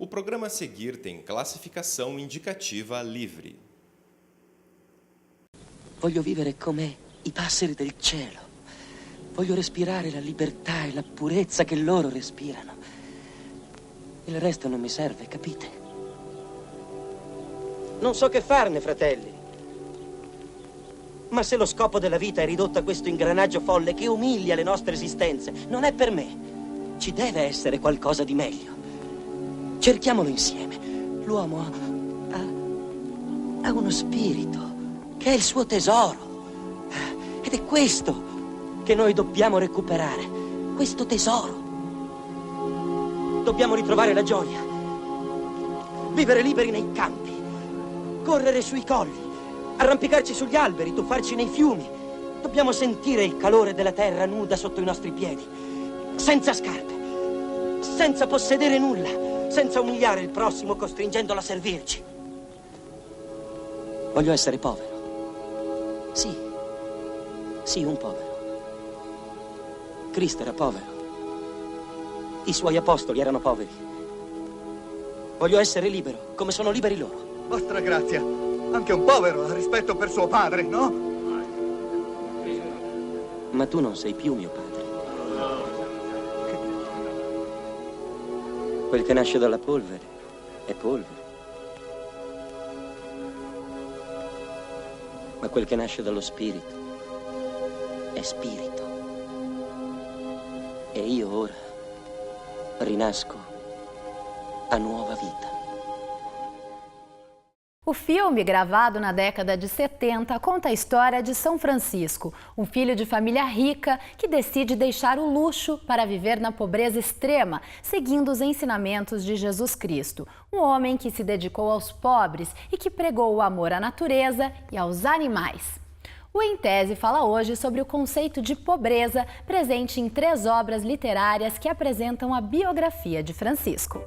O programa a seguir tem classificação indicativa livre. Voglio vivere come i passeri del cielo. Voglio respirare la libertà e la purezza che loro respirano. Il resto non mi serve, capite? Non so che farne, fratelli. Ma se lo scopo della vita è ridotto a questo ingranaggio folle che umilia le nostre esistenze, non è per me. Ci deve essere qualcosa di meglio. Cerchiamolo insieme. L'uomo ha uno spirito, che è il suo tesoro. Ed è questo che noi dobbiamo recuperare. Questo tesoro. Dobbiamo ritrovare la gioia. Vivere liberi nei campi. Correre sui colli. Arrampicarci sugli alberi, tuffarci nei fiumi. Dobbiamo sentire il calore della terra nuda sotto i nostri piedi. Senza scarpe. Senza possedere nulla. Senza umiliare il prossimo costringendolo a servirci. Voglio essere povero. Sì. Sì, un povero. Cristo era povero. I suoi apostoli erano poveri. Voglio essere libero, come sono liberi loro. Vostra grazia, anche un povero ha rispetto per suo padre, no? Ma tu non sei più mio padre. Quel che nasce dalla polvere è polvere. Ma quel che nasce dallo spirito è spirito. E io ora rinasco a nuova vita. O filme, gravado na década de 70, conta a história de São Francisco, um filho de família rica que decide deixar o luxo para viver na pobreza extrema, seguindo os ensinamentos de Jesus Cristo. Um homem que se dedicou aos pobres e que pregou o amor à natureza e aos animais. O Em Tese fala hoje sobre o conceito de pobreza presente em 3 obras literárias que apresentam a biografia de Francisco.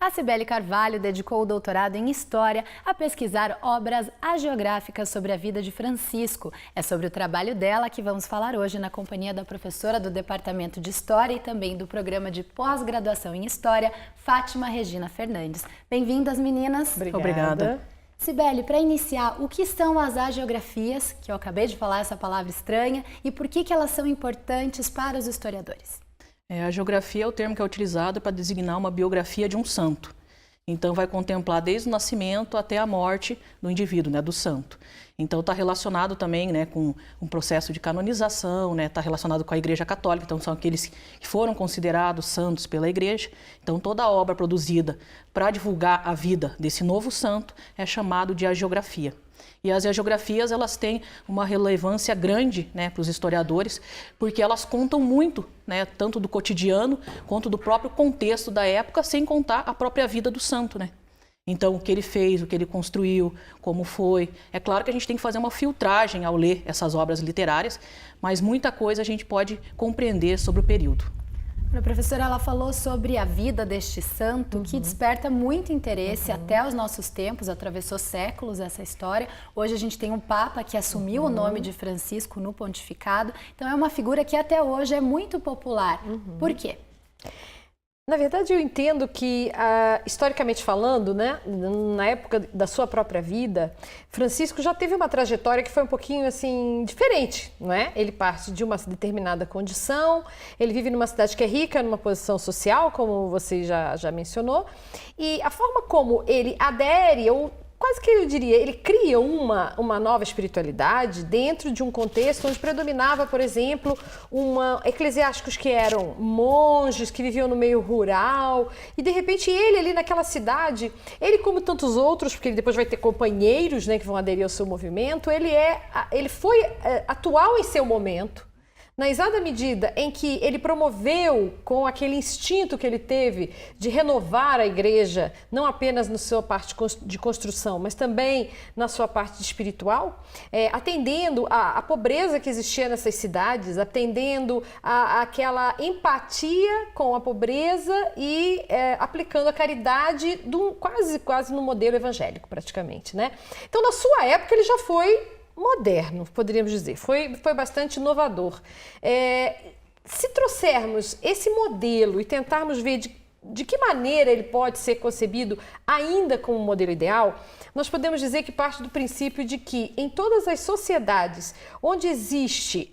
A Cibele Carvalho dedicou o doutorado em História a pesquisar obras hagiográficas sobre a vida de Francisco. É sobre o trabalho dela que vamos falar hoje na companhia da professora do Departamento de História e também do Programa de Pós-Graduação em História, Fátima Regina Fernandes. Bem-vindas, meninas. Obrigada. Cibele, para iniciar, o que são as hagiografias, que eu acabei de falar essa palavra estranha, e por que elas são importantes para os historiadores? A geografia é o termo que é utilizado para designar uma biografia de um santo. Então, vai contemplar desde o nascimento até a morte do indivíduo, do santo. Então, está relacionado também com um processo de canonização, está relacionado com a Igreja Católica. Então, são aqueles que foram considerados santos pela Igreja. Então, toda obra produzida para divulgar a vida desse novo santo é chamado de hagiografia. E as hagiografias, elas têm uma relevância grande para os historiadores, porque elas contam muito, tanto do cotidiano quanto do próprio contexto da época, sem contar a própria vida do santo, Então, o que ele fez, o que ele construiu, como foi. É claro que a gente tem que fazer uma filtragem ao ler essas obras literárias, mas muita coisa a gente pode compreender sobre o período. A professora, ela falou sobre a vida deste santo, que desperta muito interesse até os nossos tempos, atravessou séculos essa história. Hoje a gente tem um Papa que assumiu o nome de Francisco no pontificado, então é uma figura que até hoje é muito popular. Por quê? Na verdade, eu entendo que, historicamente falando, na época da sua própria vida, Francisco já teve uma trajetória que foi um pouquinho assim diferente, não é? Ele parte de uma determinada condição, ele vive numa cidade que é rica, numa posição social, como você já mencionou, e a forma como ele adere, ou quase que eu diria, ele cria uma nova espiritualidade dentro de um contexto onde predominava, por exemplo, eclesiásticos que eram monges, que viviam no meio rural, e de repente ele ali naquela cidade, ele como tantos outros, porque ele depois vai ter companheiros que vão aderir ao seu movimento, ele foi atual em seu momento, na exata medida em que ele promoveu, com aquele instinto que ele teve de renovar a igreja, não apenas na sua parte de construção, mas também na sua parte espiritual, atendendo à pobreza que existia nessas cidades, atendendo àquela empatia com a pobreza e aplicando a caridade quase no modelo evangélico, praticamente, né? Então, na sua época, ele já foi moderno, poderíamos dizer, foi bastante inovador. Se trouxermos esse modelo e tentarmos ver de que maneira ele pode ser concebido ainda como um modelo ideal, nós podemos dizer que parte do princípio de que em todas as sociedades onde existe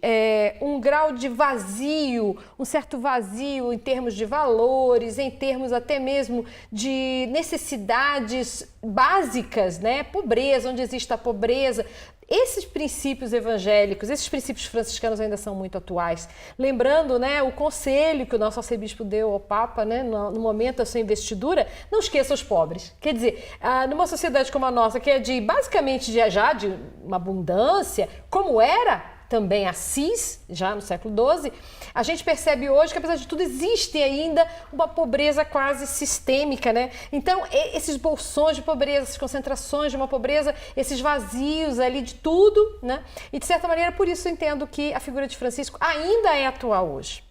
um grau de vazio, um certo vazio em termos de valores, em termos até mesmo de necessidades básicas, né? Pobreza, onde existe a pobreza, esses princípios evangélicos, esses princípios franciscanos ainda são muito atuais. Lembrando, né, o conselho que o nosso arcebispo deu ao Papa, né, no momento da sua investidura, não esqueça os pobres. Quer dizer, numa sociedade como a nossa, que é basicamente de uma abundância, como era também Assis, já no século XII, a gente percebe hoje que, apesar de tudo, existe ainda uma pobreza quase sistêmica, né? Então, esses bolsões de pobreza, essas concentrações de uma pobreza, esses vazios ali de tudo, né? E, de certa maneira, por isso eu entendo que a figura de Francisco ainda é atual hoje.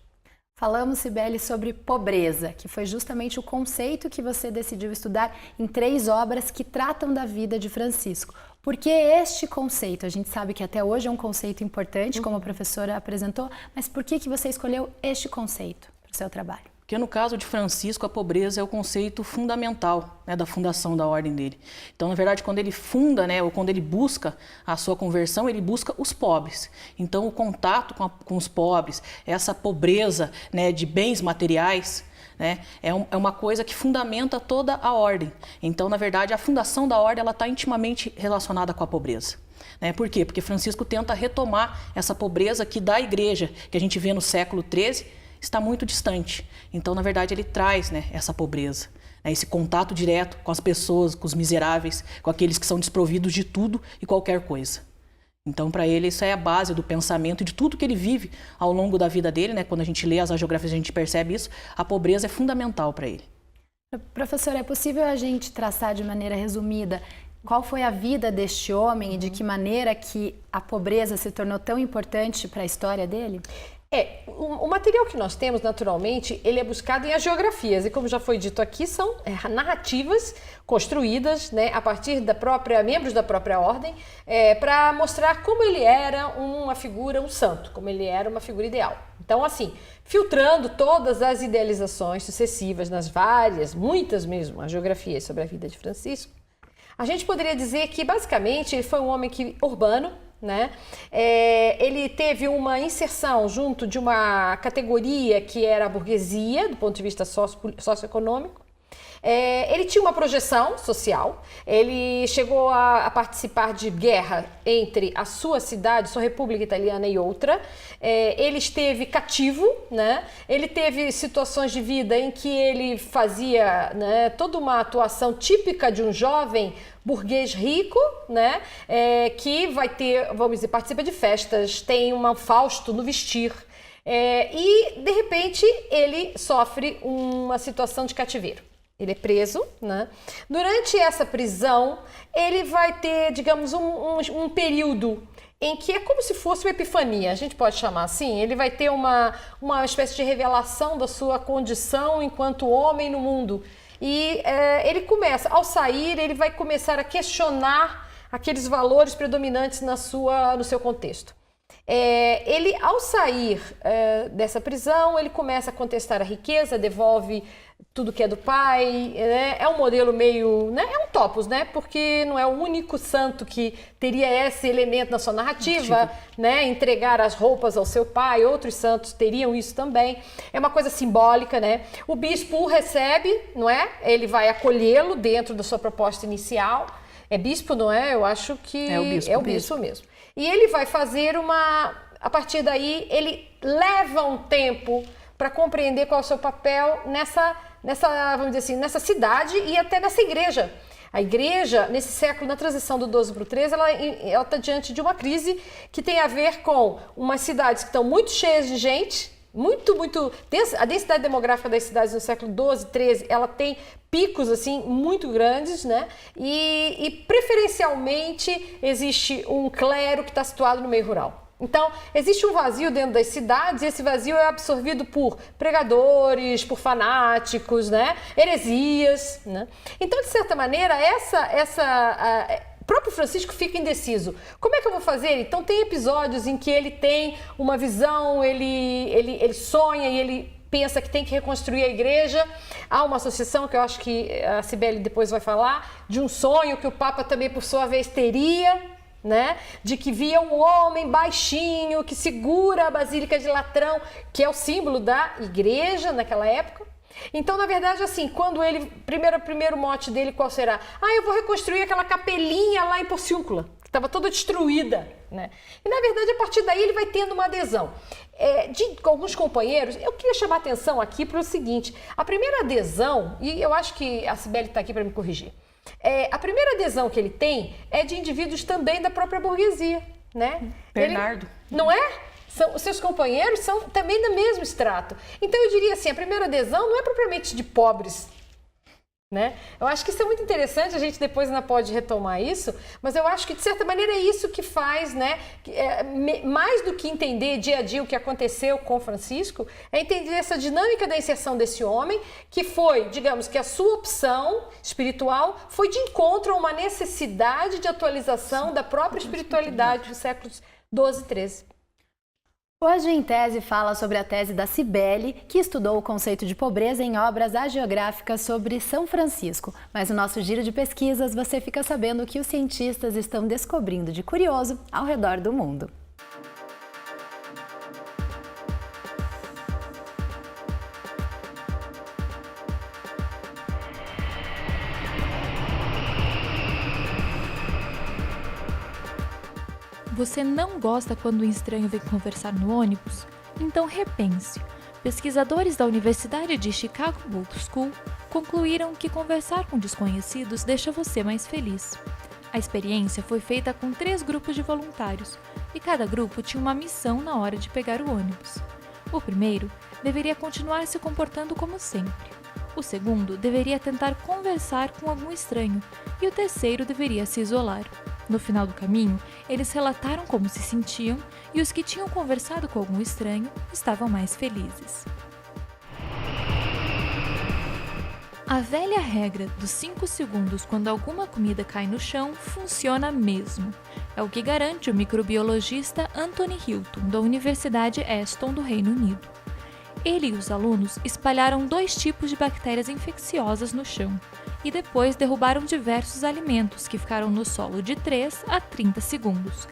Falamos, Cibele, sobre pobreza, que foi justamente o conceito que você decidiu estudar em 3 obras que tratam da vida de Francisco. Por que este conceito? A gente sabe que até hoje é um conceito importante, como a professora apresentou, mas por que você escolheu este conceito para o seu trabalho? Porque no caso de Francisco, a pobreza é o conceito fundamental, né, da fundação da ordem dele. Então, na verdade, quando ele funda, né, ou quando ele busca a sua conversão, ele busca os pobres. Então, o contato com os pobres, essa pobreza, né, de bens materiais, né, é uma coisa que fundamenta toda a ordem. Então, na verdade, a fundação da ordem está intimamente relacionada com a pobreza. Por quê? Porque Francisco tenta retomar essa pobreza que da igreja, que a gente vê no século XIII, está muito distante. Então, na verdade, ele traz, né, essa pobreza, né, esse contato direto com as pessoas, com os miseráveis, com aqueles que são desprovidos de tudo e qualquer coisa. Então, para ele, isso é a base do pensamento e de tudo que ele vive ao longo da vida dele, né? Quando a gente lê as agiografias, a gente percebe isso. A pobreza é fundamental para ele. Professora, é possível a gente traçar de maneira resumida qual foi a vida deste homem e de que maneira que a pobreza se tornou tão importante para a história dele? O material que nós temos, naturalmente, ele é buscado em agiografias e, como já foi dito aqui, são narrativas construídas, né, a partir membros da própria ordem, para mostrar como ele era uma figura, um santo, como ele era uma figura ideal. Então, assim, filtrando todas as idealizações sucessivas nas muitas mesmo, agiografias sobre a vida de Francisco, a gente poderia dizer que, basicamente, ele foi um homem urbano, né? Ele teve uma inserção junto de uma categoria que era a burguesia, do ponto de vista socioeconômico. Ele tinha uma projeção social, ele chegou a participar de guerra entre a sua cidade, sua República Italiana e outra. Ele esteve cativo, né? Ele teve situações de vida em que ele fazia, né, toda uma atuação típica de um jovem burguês rico, né, que vai ter, vamos dizer, participa de festas, tem um Fausto no vestir, e de repente ele sofre uma situação de cativeiro. Ele é preso, né? Durante essa prisão, ele vai ter, digamos, um período em que é como se fosse uma epifania, a gente pode chamar assim. Ele vai ter uma espécie de revelação da sua condição enquanto homem no mundo. E ele começa, ao sair, ele vai começar a questionar aqueles valores predominantes no seu contexto. Ele, ao sair dessa prisão, ele começa a contestar a riqueza, devolve tudo que é do pai, né? É um modelo meio, né? É um topos, né? Porque não é o único santo que teria esse elemento na sua narrativa, né? Entregar as roupas ao seu pai, outros santos teriam isso também. É uma coisa simbólica, né? O bispo o recebe, não é? Ele vai acolhê-lo dentro da sua proposta inicial. É bispo, não é? Eu acho que é o bispo mesmo. E ele vai fazer a partir daí, ele leva um tempo para compreender qual é o seu papel nessa, vamos dizer assim, nessa cidade e até nessa igreja. A igreja, nesse século, na transição do 12 para o 13, ela está diante de uma crise que tem a ver com umas cidades que estão muito cheias de gente, muito a densidade demográfica das cidades no século 12, 13, ela tem picos assim muito grandes, né? E preferencialmente existe um clero que está situado no meio rural. Então, existe um vazio dentro das cidades e esse vazio é absorvido por pregadores, por fanáticos, né? Heresias, né? Então, de certa maneira, o próprio Francisco fica indeciso. Como é que eu vou fazer? Então, tem episódios em que ele tem uma visão, ele sonha e ele pensa que tem que reconstruir a igreja. Há uma associação que eu acho que a Cibele depois vai falar, de um sonho que o Papa também, por sua vez, teria, né? De que via um homem baixinho que segura a Basílica de Latrão, que é o símbolo da igreja naquela época. Então, na verdade, assim, quando ele, primeiro mote dele, qual será? Eu vou reconstruir aquela capelinha lá em Porciúncula, que estava toda destruída, né? E, na verdade, a partir daí ele vai tendo uma adesão. Com alguns companheiros, eu queria chamar a atenção aqui para o seguinte, a primeira adesão, e eu acho que a Cibele está aqui para me corrigir, a primeira adesão que ele tem é de indivíduos também da própria burguesia, né? Bernardo. Não é? Os seus companheiros são também do mesmo extrato. Então eu diria assim, a primeira adesão não é propriamente de pobres, né? Eu acho que isso é muito interessante, a gente depois ainda pode retomar isso, mas eu acho que de certa maneira é isso que faz, né? Mais do que entender dia a dia o que aconteceu com Francisco, é entender essa dinâmica da inserção desse homem, que foi, digamos, que a sua opção espiritual foi de encontro a uma necessidade de atualização da própria espiritualidade dos séculos 12 e 13. Hoje Em Tese fala sobre a tese da Cibele, que estudou o conceito de pobreza em obras hagiográficas sobre São Francisco. Mas no nosso giro de pesquisas você fica sabendo o que os cientistas estão descobrindo de curioso ao redor do mundo. Você não gosta quando um estranho vem conversar no ônibus? Então repense. Pesquisadores da Universidade de Chicago Book School concluíram que conversar com desconhecidos deixa você mais feliz. A experiência foi feita com 3 grupos de voluntários, e cada grupo tinha uma missão na hora de pegar o ônibus. O primeiro deveria continuar se comportando como sempre. O segundo deveria tentar conversar com algum estranho, e o terceiro deveria se isolar. No final do caminho, eles relataram como se sentiam e os que tinham conversado com algum estranho estavam mais felizes. A velha regra dos 5 segundos quando alguma comida cai no chão funciona mesmo. É o que garante o microbiologista Anthony Hilton, da Universidade Aston do Reino Unido. Ele e os alunos espalharam 2 tipos de bactérias infecciosas no chão e depois derrubaram diversos alimentos que ficaram no solo de 3 a 30 segundos.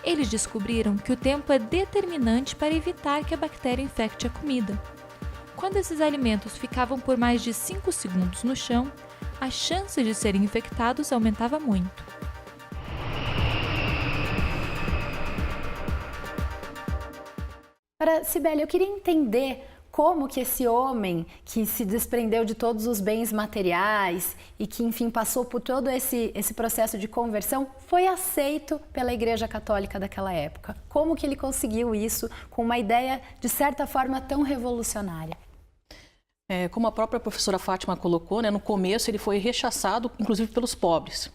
Eles descobriram que o tempo é determinante para evitar que a bactéria infecte a comida. Quando esses alimentos ficavam por mais de 5 segundos no chão, a chance de serem infectados aumentava muito. Para Cibele, eu queria entender como que esse homem que se desprendeu de todos os bens materiais e que, enfim, passou por todo esse processo de conversão, foi aceito pela Igreja Católica daquela época. Como que ele conseguiu isso com uma ideia, de certa forma, tão revolucionária? Como a própria professora Fátima colocou, né, no começo ele foi rechaçado, inclusive pelos pobres.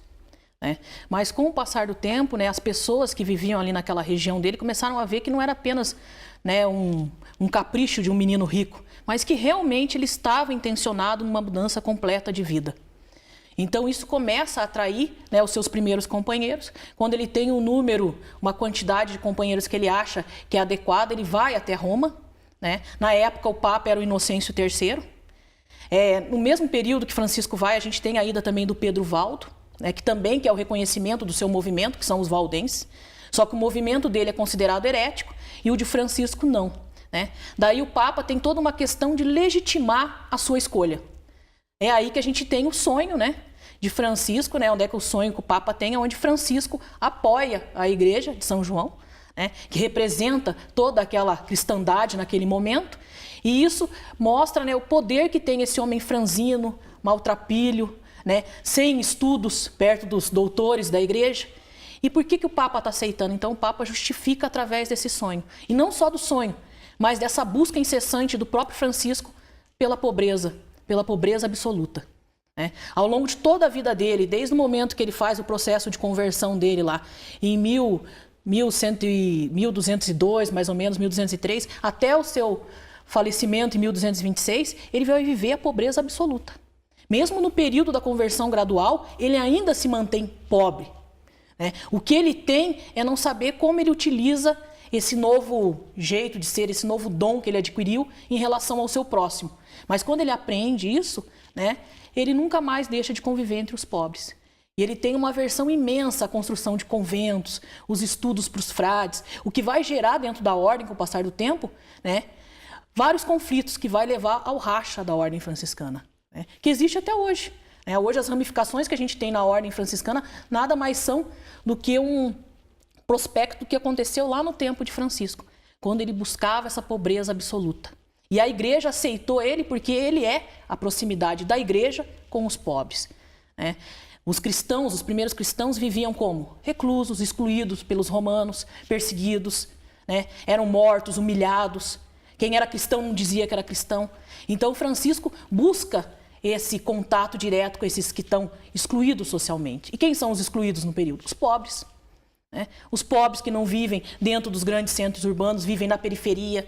Né? Mas com o passar do tempo, né, as pessoas que viviam ali naquela região dele começaram a ver que não era apenas, né, um capricho de um menino rico, mas que realmente ele estava intencionado numa mudança completa de vida. Então isso começa a atrair, né, os seus primeiros companheiros. Quando ele tem um número, uma quantidade de companheiros que ele acha que é adequada, ele vai até Roma. Né? Na época o Papa era o Inocêncio III. No mesmo período que Francisco vai, a gente tem a ida também do Pedro Valdo, né, que também é o reconhecimento do seu movimento, que são os valdenses. Só que o movimento dele é considerado herético e o de Francisco não. Né? Daí o Papa tem toda uma questão de legitimar a sua escolha. É aí que a gente tem o sonho, né, de Francisco, né, onde é que o sonho que o Papa tem, é onde Francisco apoia a Igreja de São João, né, que representa toda aquela cristandade naquele momento. E isso mostra, né, o poder que tem esse homem franzino, maltrapilho, né, sem estudos perto dos doutores da igreja. E por que o Papa está aceitando? Então o Papa justifica através desse sonho. E não só do sonho, mas dessa busca incessante do próprio Francisco pela pobreza absoluta. Né? Ao longo de toda a vida dele, desde o momento que ele faz o processo de conversão dele lá, em 1202, mais ou menos, 1203, até o seu falecimento em 1226, ele vai viver a pobreza absoluta. Mesmo no período da conversão gradual, ele ainda se mantém pobre. Né? O que ele tem é não saber como ele utiliza esse novo jeito de ser, esse novo dom que ele adquiriu em relação ao seu próximo. Mas quando ele aprende isso, né, ele nunca mais deixa de conviver entre os pobres. E ele tem uma aversão imensa à construção de conventos, os estudos para os frades, o que vai gerar dentro da ordem, com o passar do tempo, né, vários conflitos que vai levar ao racha da ordem franciscana, né, que existe até hoje. Né. Hoje as ramificações que a gente tem na ordem franciscana nada mais são do que um prospecto do que aconteceu lá no tempo de Francisco, quando ele buscava essa pobreza absoluta. E a igreja aceitou ele porque ele é a proximidade da igreja com os pobres. Né? Os cristãos, os primeiros cristãos viviam como? Reclusos, excluídos pelos romanos, perseguidos, né? Eram mortos, humilhados. Quem era cristão não dizia que era cristão. Então Francisco busca esse contato direto com esses que estão excluídos socialmente. E quem são os excluídos no período? Os pobres. Né? Os pobres que não vivem dentro dos grandes centros urbanos, vivem na periferia,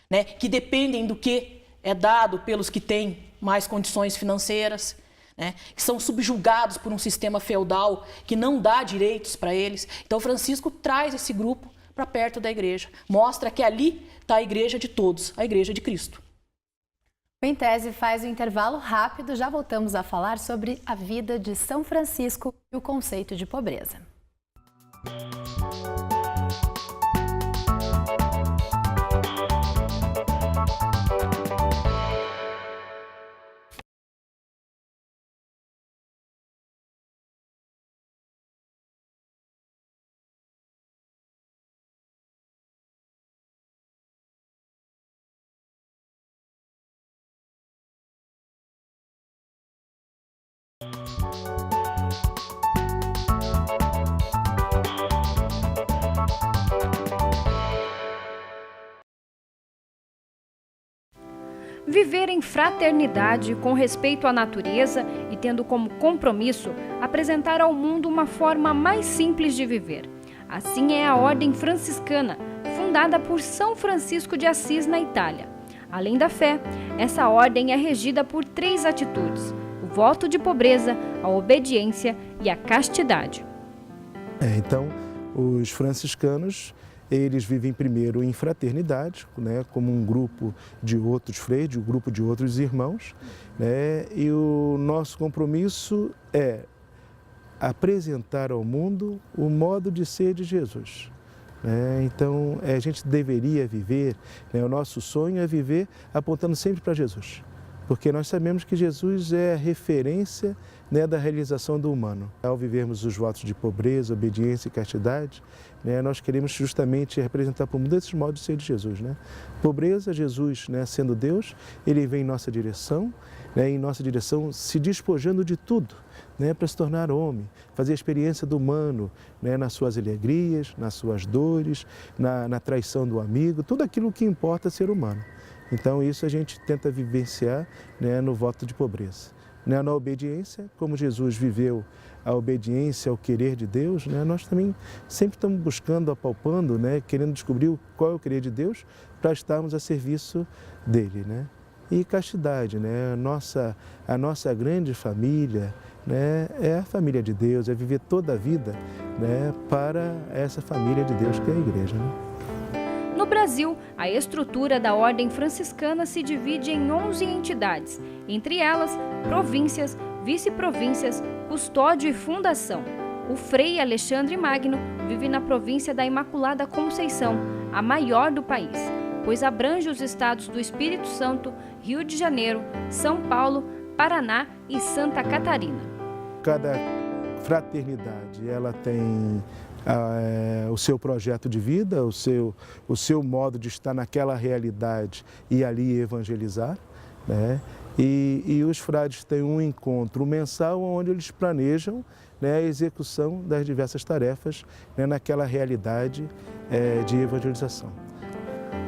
né? Que dependem do que é dado pelos que têm mais condições financeiras, né? Que são subjugados por um sistema feudal que não dá direitos para eles. Então Francisco traz esse grupo para perto da igreja, mostra que ali está a igreja de todos, a igreja de Cristo. O Em Tese faz um intervalo rápido, já voltamos a falar sobre a vida de São Francisco e o conceito de pobreza. Viver em fraternidade, com respeito à natureza e tendo como compromisso apresentar ao mundo uma forma mais simples de viver. Assim é a Ordem Franciscana, fundada por São Francisco de Assis na Itália. Além da fé, essa ordem é regida por 3 atitudes: o voto de pobreza, a obediência e a castidade. Então, os franciscanos, eles vivem primeiro em fraternidade, né, como um grupo de outros freios, um grupo de outros irmãos, né, e o nosso compromisso é apresentar ao mundo o modo de ser de Jesus. Então, a gente deveria viver, né, o nosso sonho é viver apontando sempre para Jesus, porque nós sabemos que Jesus é a referência, né, da realização do humano. Ao vivermos os votos de pobreza, obediência e castidade, né, nós queremos justamente representar para o mundo esses modos de ser de Jesus. Né? Pobreza, Jesus, né, sendo Deus, ele vem em nossa direção, né, em nossa direção se despojando de tudo, né, para se tornar homem, fazer a experiência do humano, né, nas suas alegrias, nas suas dores, na traição do amigo, tudo aquilo que importa ser humano. Então isso a gente tenta vivenciar, né, no voto de pobreza. Né, na obediência, como Jesus viveu a obediência ao querer de Deus, né, nós também sempre estamos buscando, apalpando, né, querendo descobrir qual é o querer de Deus para estarmos a serviço dele. Né? E castidade, né, a nossa grande família, né, é a família de Deus, é viver toda a vida, né, para essa família de Deus que é a igreja. Né? No Brasil, a estrutura da Ordem Franciscana se divide em 11 entidades, entre elas províncias, vice-províncias, custódio e fundação. O Frei Alexandre Magno vive na província da Imaculada Conceição, a maior do país, pois abrange os estados do Espírito Santo, Rio de Janeiro, São Paulo, Paraná e Santa Catarina. Cada fraternidade, ela tem o seu projeto de vida, o seu modo de estar naquela realidade e ali evangelizar, né? E os frades têm um encontro mensal onde eles planejam, né, a execução das diversas tarefas, né, naquela realidade de evangelização.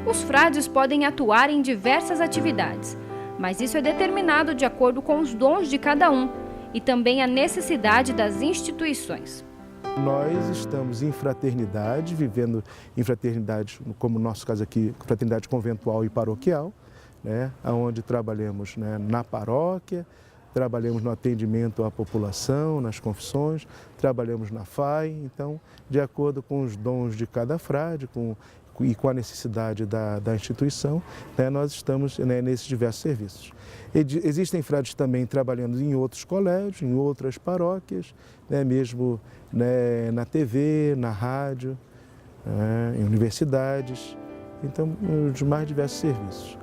Os frades podem atuar em diversas atividades, mas isso é determinado de acordo com os dons de cada um e também a necessidade das instituições. Nós estamos em fraternidade, vivendo em fraternidade, como no nosso caso aqui, fraternidade conventual e paroquial, né, onde trabalhamos, né, na paróquia, trabalhamos no atendimento à população, nas confissões, trabalhamos na FAI. Então, de acordo com os dons de cada frade e com a necessidade da instituição, né, nós estamos, né, nesses diversos serviços. Existem frades também trabalhando em outros colégios, em outras paróquias, né, mesmo, né, na TV, na rádio, em universidades, então, os mais diversos serviços.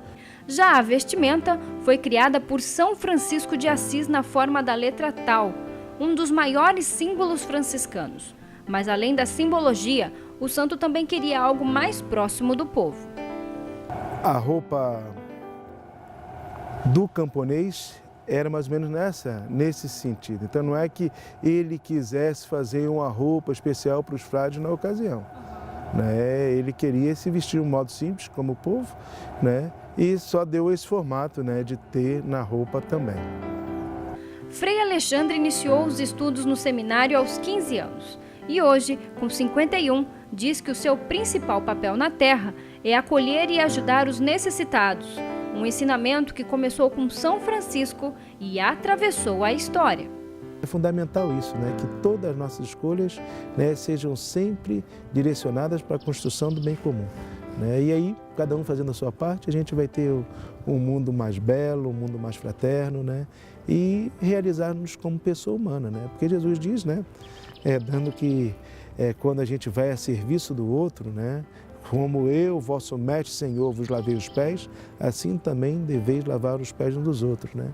Já a vestimenta foi criada por São Francisco de Assis na forma da letra tau, um dos maiores símbolos franciscanos. Mas além da simbologia, o santo também queria algo mais próximo do povo. A roupa do camponês era mais ou menos nesse sentido. Então não é que ele quisesse fazer uma roupa especial para os frades na ocasião, né? Ele queria se vestir de um modo simples, como o povo, né? E só deu esse formato, né, de ter na roupa também. Frei Alexandre iniciou os estudos no seminário aos 15 anos e hoje, com 51, diz que o seu principal papel na Terra é acolher e ajudar os necessitados, um ensinamento que começou com São Francisco e atravessou a história. É fundamental isso, né, que todas as nossas escolhas, né, sejam sempre direcionadas para a construção do bem comum. Né? E aí, cada um fazendo a sua parte, a gente vai ter um mundo mais belo, um mundo mais fraterno, né? E realizar-nos como pessoa humana, né? Porque Jesus diz, né, dando que quando a gente vai a serviço do outro, né, como eu, vosso mestre Senhor, vos lavei os pés, assim também deveis lavar os pés uns dos outros, né?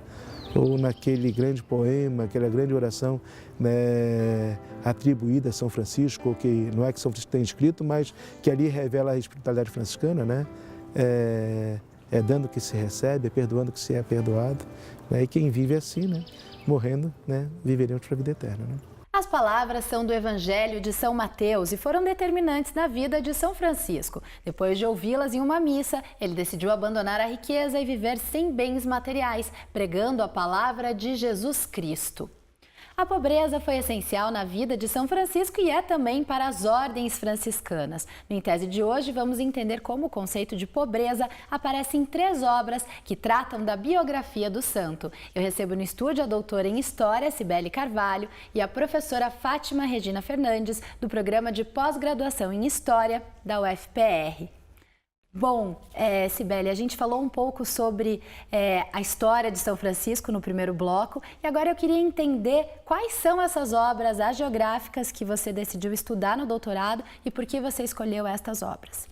Ou naquele grande poema, aquela grande oração, né, atribuída a São Francisco, que não é que São Francisco tenha escrito, mas que ali revela a espiritualidade franciscana, né? É dando que se recebe, é perdoando que se é perdoado, né? E quem vive assim, né, morrendo, né, viveremos para a vida eterna, né? As palavras são do Evangelho de São Mateus e foram determinantes na vida de São Francisco. Depois de ouvi-las em uma missa, ele decidiu abandonar a riqueza e viver sem bens materiais, pregando a palavra de Jesus Cristo. A pobreza foi essencial na vida de São Francisco e é também para as ordens franciscanas. No Em Tese de hoje, vamos entender como o conceito de pobreza aparece em 3 obras que tratam da biografia do santo. Eu recebo no estúdio a doutora em História, Cibele Carvalho, e a professora Fátima Regina Fernandes, do programa de pós-graduação em História da UFPR. Bom, Cibele, a gente falou um pouco sobre a história de São Francisco no primeiro bloco e agora eu queria entender quais são essas obras hagiográficas que você decidiu estudar no doutorado e por que você escolheu estas obras.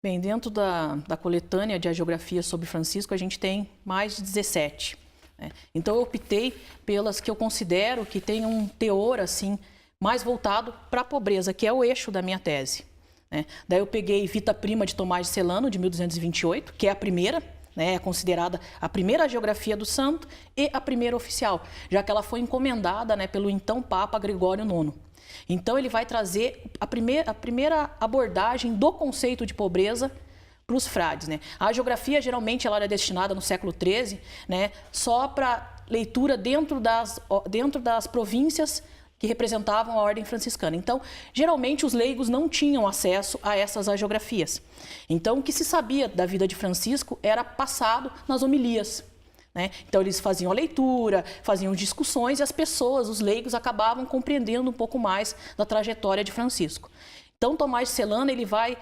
Bem, dentro da coletânea de hagiografia sobre Francisco, a gente tem mais de 17. Né? Então eu optei pelas que eu considero que tem um teor assim, mais voltado para a pobreza, que é o eixo da minha tese. Daí eu peguei Vita Prima de Tomás de Celano, de 1228, que é a primeira, né, é considerada a primeira hagiografia do santo e a primeira oficial, já que ela foi encomendada, né, pelo então Papa Gregório IX. Então ele vai trazer a primeira abordagem do conceito de pobreza para os frades. Né? A hagiografia geralmente ela era destinada no século XIII, né, só para leitura dentro das províncias que representavam a ordem franciscana. Então, geralmente os leigos não tinham acesso a essas hagiografias. Então, o que se sabia da vida de Francisco era passado nas homilias. Né? Então, eles faziam a leitura, faziam discussões e as pessoas, os leigos, acabavam compreendendo um pouco mais da trajetória de Francisco. Então, Tomás de Celano, ele vai,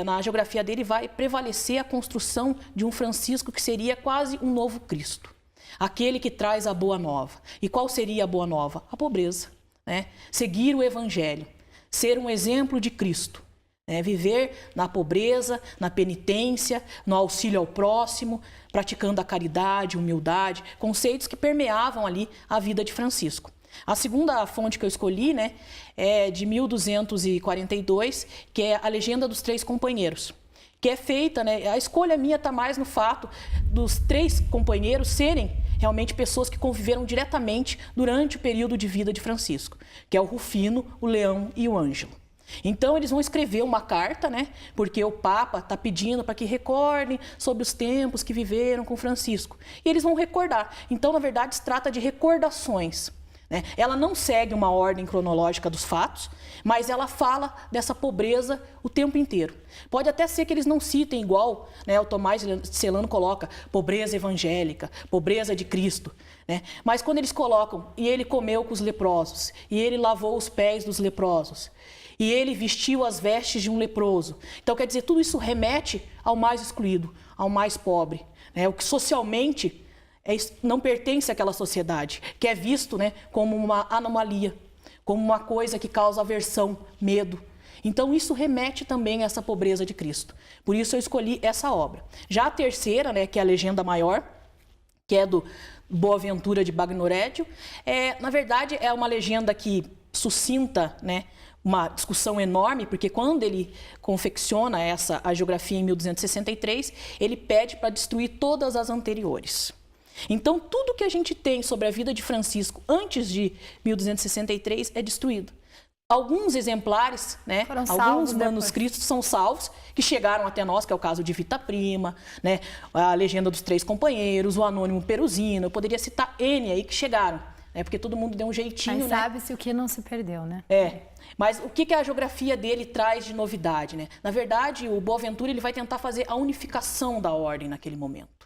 na hagiografia dele, vai prevalecer a construção de um Francisco que seria quase um novo Cristo. Aquele que traz a boa nova. E qual seria a boa nova? A pobreza. Né? Seguir o Evangelho, ser um exemplo de Cristo, né? Viver na pobreza, na penitência, no auxílio ao próximo, praticando a caridade, humildade, conceitos que permeavam ali a vida de Francisco. A segunda fonte que eu escolhi, né, é de 1242, que é a Legenda dos Três Companheiros, que é feita, né? A escolha minha está mais no fato dos 3 companheiros serem realmente pessoas que conviveram diretamente durante o período de vida de Francisco, que é o Rufino, o Leão e o Ângelo. Então, eles vão escrever uma carta, né? Porque o Papa está pedindo para que recordem sobre os tempos que viveram com Francisco. E eles vão recordar. Então, na verdade, se trata de recordações, né? Ela não segue uma ordem cronológica dos fatos, mas ela fala dessa pobreza o tempo inteiro. Pode até ser que eles não citem igual, né, o Tomás Celano coloca pobreza evangélica, pobreza de Cristo, né? Mas quando eles colocam, e ele comeu com os leprosos, e ele lavou os pés dos leprosos, e ele vestiu as vestes de um leproso. Então, quer dizer, tudo isso remete ao mais excluído, ao mais pobre, né? O que socialmente não pertence àquela sociedade, que é visto, né, como uma anomalia, como uma coisa que causa aversão, medo. Então, isso remete também a essa pobreza de Cristo. Por isso, eu escolhi essa obra. Já a terceira, né, que é a Legenda Maior, que é do Boaventura de Bagnorédio, na verdade, é uma legenda que sucinta, né, uma discussão enorme, porque quando ele confecciona essa hagiografia em 1263, ele pede para destruir todas as anteriores. Então, tudo que a gente tem sobre a vida de Francisco antes de 1263 é destruído. Alguns exemplares, né, alguns manuscritos são salvos, que chegaram até nós, que é o caso de Vita Prima, né, a Legenda dos Três Companheiros, o Anônimo Peruzino, eu poderia citar N aí que chegaram, né, porque todo mundo deu um jeitinho, mas né? sabe-se o que não se perdeu, né? Mas o que a hagiografia dele traz de novidade, né? Na verdade, o Boaventura ele vai tentar fazer a unificação da ordem naquele momento.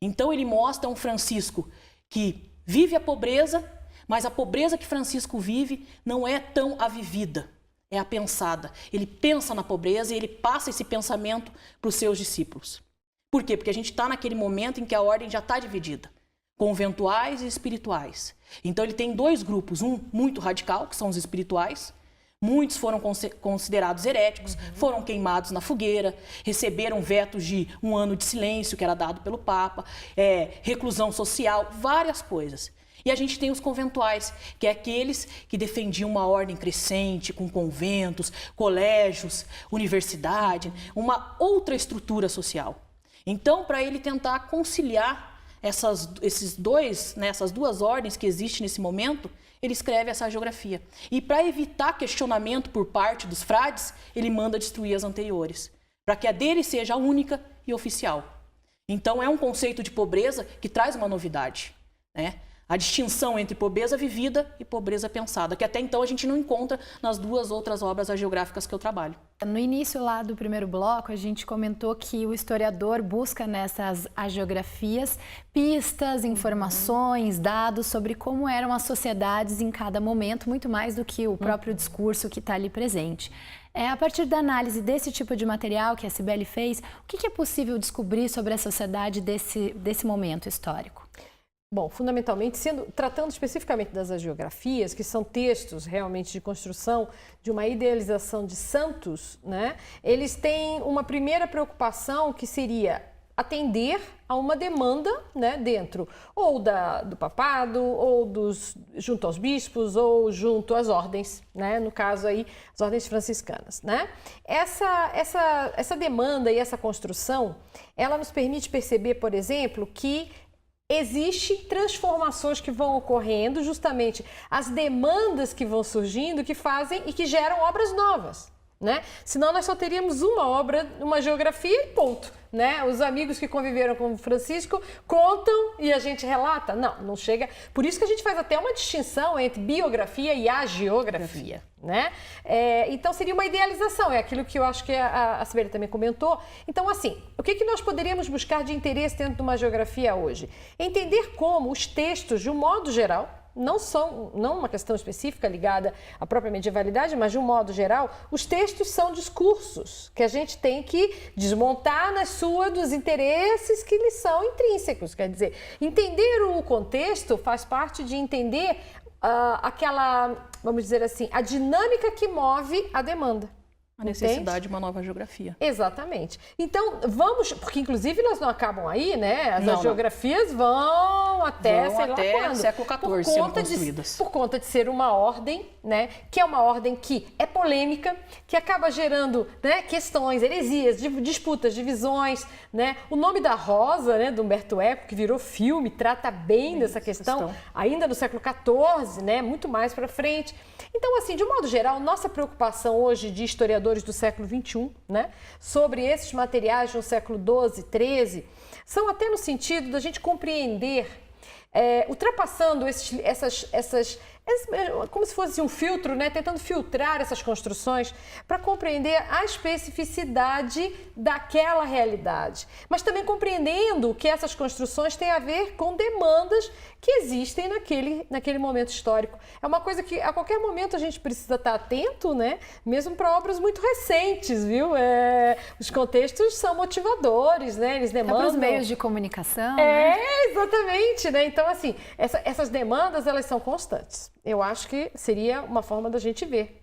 Então, ele mostra um Francisco que vive a pobreza, mas a pobreza que Francisco vive não é tão a vivida, é a pensada. Ele pensa na pobreza e ele passa esse pensamento para os seus discípulos. Por quê? Porque a gente está naquele momento em que a ordem já está dividida, conventuais e espirituais. Então, ele tem 2 grupos, um muito radical, que são os espirituais. Muitos foram considerados heréticos, foram queimados na fogueira, receberam vetos de 1 ano de silêncio, que era dado pelo Papa, reclusão social, várias coisas. E a gente tem os conventuais, que é aqueles que defendiam uma ordem crescente, com conventos, colégios, universidade, uma outra estrutura social. Então, para ele tentar conciliar essas 2 ordens que existem nesse momento, ele escreve essa hagiografia. E para evitar questionamento por parte dos frades, ele manda destruir as anteriores, para que a dele seja a única e oficial. Então, é um conceito de pobreza que traz uma novidade, né? A distinção entre pobreza vivida e pobreza pensada, que até então a gente não encontra nas 2 outras obras hagiográficas que eu trabalho. No início lá do primeiro bloco, a gente comentou que o historiador busca nessas hagiografias pistas, informações, dados sobre como eram as sociedades em cada momento, muito mais do que o próprio discurso que está ali presente. A partir da análise desse tipo de material que a Cibele fez, o que é possível descobrir sobre a sociedade desse momento histórico? Bom, fundamentalmente, tratando especificamente das hagiografias, que são textos realmente de construção de uma idealização de santos, né? Eles têm uma primeira preocupação que seria atender a uma demanda, né, dentro ou do papado, ou junto aos bispos, ou junto às ordens, né? No caso aí, as ordens franciscanas, né? Essa demanda e essa construção, ela nos permite perceber, por exemplo, que existem transformações que vão ocorrendo, justamente as demandas que vão surgindo, que fazem e que geram obras novas, né? Senão nós só teríamos uma obra, uma geografia e ponto, né? Os amigos que conviveram com Francisco contam e a gente relata. Não chega. Por isso que a gente faz até uma distinção entre biografia e hagiografia, né? Então seria uma idealização, é aquilo que eu acho que a Cibele também comentou. Então, assim, o que nós poderíamos buscar de interesse dentro de uma geografia hoje? Entender como os textos, de um modo geral, não uma questão específica ligada à própria medievalidade, mas de um modo geral, os textos são discursos que a gente tem que desmontar dos interesses que lhes são intrínsecos. Quer dizer, entender o contexto faz parte de entender vamos dizer assim, a dinâmica que move a demanda. A necessidade de uma nova geografia. Exatamente. Então, vamos... Porque, inclusive, elas não acabam aí, né? As geografias vão até, sei lá quando. Século XIV sendo construídas. Por conta de ser uma ordem, né? Que é uma ordem que é polêmica, que acaba gerando, né, questões, heresias, disputas, divisões, né? O Nome da Rosa, né, do Umberto Eco, que virou filme, trata bem dessa questão, ainda no século XIV, né? Muito mais para frente. Então, assim, de um modo geral, nossa preocupação hoje de historiadores do século XXI, né, sobre esses materiais do século XII, XIII, são até no sentido da gente compreender, ultrapassando como se fosse um filtro, né, tentando filtrar essas construções para compreender a especificidade daquela realidade, mas também compreendendo que essas construções têm a ver com demandas que existem naquele momento histórico. É uma coisa que a qualquer momento a gente precisa estar atento, né, mesmo para obras muito recentes, viu? Os contextos são motivadores, né, eles demandam... Para os meios de comunicação, né? Exatamente, né? Então, assim, essas demandas, elas são constantes. Eu acho que seria uma forma da gente ver.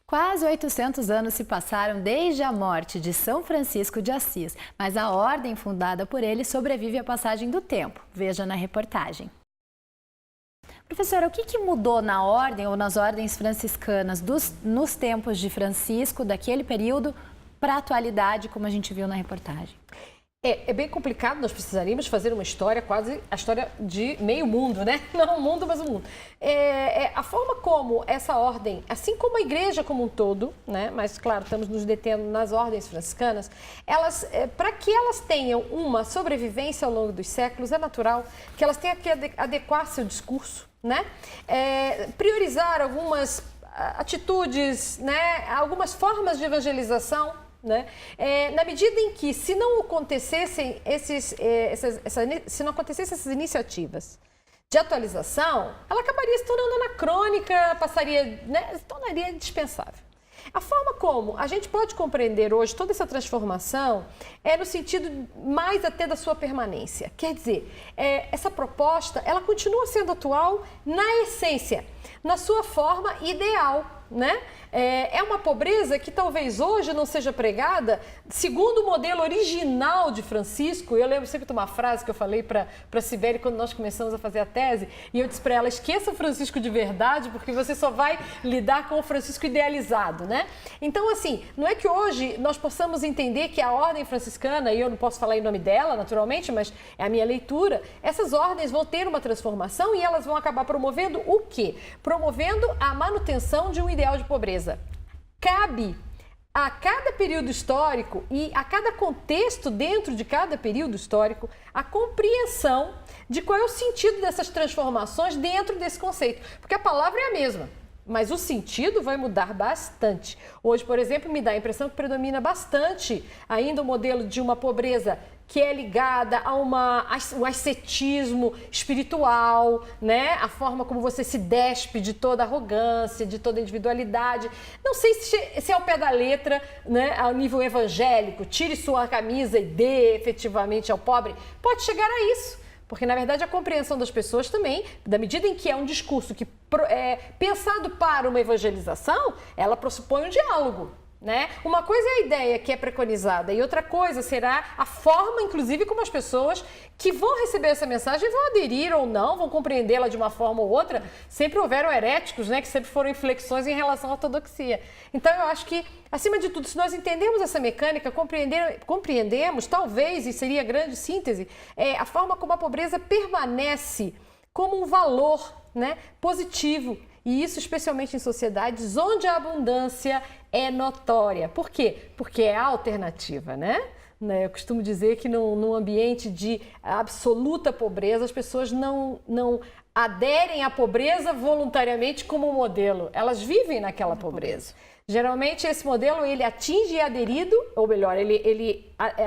Quase 800 anos se passaram desde a morte de São Francisco de Assis, mas a ordem fundada por ele sobrevive à passagem do tempo. Veja na reportagem. Professora, o que mudou na ordem ou nas ordens franciscanas nos tempos de Francisco, daquele período, para a atualidade, como a gente viu na reportagem? É bem complicado, nós precisaríamos fazer uma história, quase a história de meio mundo, né? Não o mundo, mas o mundo. A forma como essa ordem, assim como a igreja como um todo, né? Mas claro, estamos nos detendo nas ordens franciscanas, elas, para que elas tenham uma sobrevivência ao longo dos séculos, é natural que elas tenham que adequar seu discurso, né? Priorizar algumas atitudes, né? Algumas formas de evangelização, né? Na medida em que, se não acontecessem se não acontecessem essas iniciativas de atualização, ela acabaria se tornando anacrônica, se tornaria indispensável. A forma como a gente pode compreender hoje toda essa transformação é no sentido mais até da sua permanência. Quer dizer, essa proposta, ela continua sendo atual na essência, na sua forma ideal, né? É uma pobreza que talvez hoje não seja pregada segundo o modelo original de Francisco. Eu lembro sempre de uma frase que eu falei para a Sibeli quando nós começamos a fazer a tese, e eu disse para ela, esqueça o Francisco de verdade, porque você só vai lidar com o Francisco idealizado, né? Então, assim, não é que hoje nós possamos entender que a ordem franciscana, e eu não posso falar em nome dela, naturalmente, mas é a minha leitura, essas ordens vão ter uma transformação e elas vão acabar promovendo o quê? Promovendo a manutenção de um ideal de pobreza. Cabe a cada período histórico e a cada contexto dentro de cada período histórico a compreensão de qual é o sentido dessas transformações dentro desse conceito. Porque a palavra é a mesma, mas o sentido vai mudar bastante. Hoje, por exemplo, me dá a impressão que predomina bastante ainda o modelo de uma pobreza que é ligada a um ascetismo espiritual, né? A forma como você se despe de toda arrogância, de toda individualidade. Não sei se é ao pé da letra, né? Ao nível evangélico, tire sua camisa e dê efetivamente ao pobre. Pode chegar a isso, porque na verdade a compreensão das pessoas também, da medida em que é um discurso que é pensado para uma evangelização, ela pressupõe um diálogo, né? Uma coisa é a ideia que é preconizada e outra coisa será a forma, inclusive, como as pessoas que vão receber essa mensagem vão aderir ou não, vão compreendê-la de uma forma ou outra. Sempre houveram heréticos, né, que sempre foram inflexões em relação à ortodoxia. Então, eu acho que, acima de tudo, se nós entendemos essa mecânica, compreendemos, talvez, e seria a grande síntese, a forma como a pobreza permanece como um valor, né, positivo. E isso especialmente em sociedades onde a abundância é notória. Por quê? Porque é alternativa, né? Eu costumo dizer que num ambiente de absoluta pobreza, as pessoas não aderem à pobreza voluntariamente como modelo. Elas vivem naquela pobreza. Geralmente esse modelo ele atinge e é aderido, ou melhor,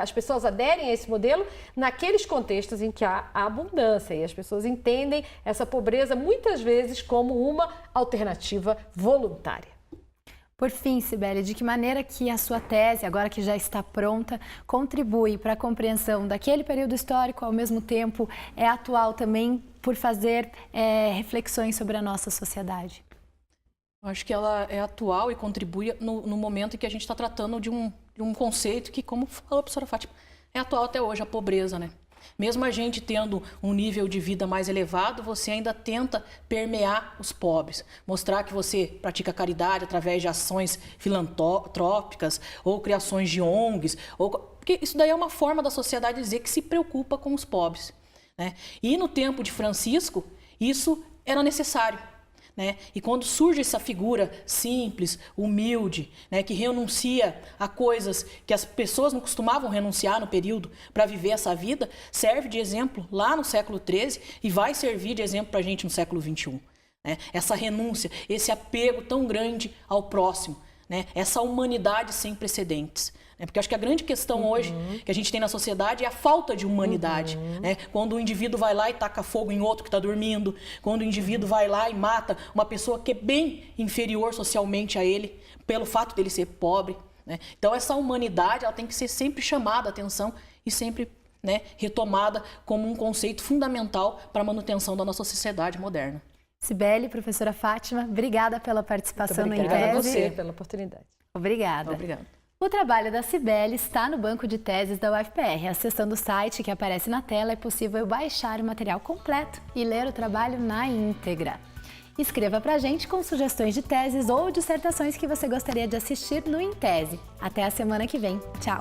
as pessoas aderem a esse modelo naqueles contextos em que há abundância e as pessoas entendem essa pobreza muitas vezes como uma alternativa voluntária. Por fim, Sibeli, de que maneira que a sua tese, agora que já está pronta, contribui para a compreensão daquele período histórico, ao mesmo tempo é atual também por fazer reflexões sobre a nossa sociedade? Eu acho que ela é atual e contribui no momento em que a gente está tratando de um conceito que, como falou a professora Fátima, é atual até hoje, a pobreza, né? Mesmo a gente tendo um nível de vida mais elevado, você ainda tenta permear os pobres. Mostrar que você pratica caridade através de ações filantrópicas ou criações de ONGs. Porque isso daí é uma forma da sociedade dizer que se preocupa com os pobres, né? E no tempo de Francisco, isso era necessário. Né? E quando surge essa figura simples, humilde, né, que renuncia a coisas que as pessoas não costumavam renunciar no período para viver essa vida, serve de exemplo lá no século XIII e vai servir de exemplo para a gente no século XXI. Né? Essa renúncia, esse apego tão grande ao próximo, né? Essa humanidade sem precedentes. Porque acho que a grande questão hoje que a gente tem na sociedade é a falta de humanidade. Né? Quando o indivíduo vai lá e taca fogo em outro que está dormindo, quando o indivíduo vai lá e mata uma pessoa que é bem inferior socialmente a ele, pelo fato dele ser pobre. Né? Então essa humanidade ela tem que ser sempre chamada a atenção e sempre, né, retomada como um conceito fundamental para a manutenção da nossa sociedade moderna. Cibele, professora Fátima, obrigada pela participação no Intese. Obrigada a você pela oportunidade. Obrigada. O trabalho da Cibele está no banco de teses da UFPR. Acessando o site que aparece na tela, é possível baixar o material completo e ler o trabalho na íntegra. Escreva pra gente com sugestões de teses ou dissertações que você gostaria de assistir no Intese. Até a semana que vem. Tchau!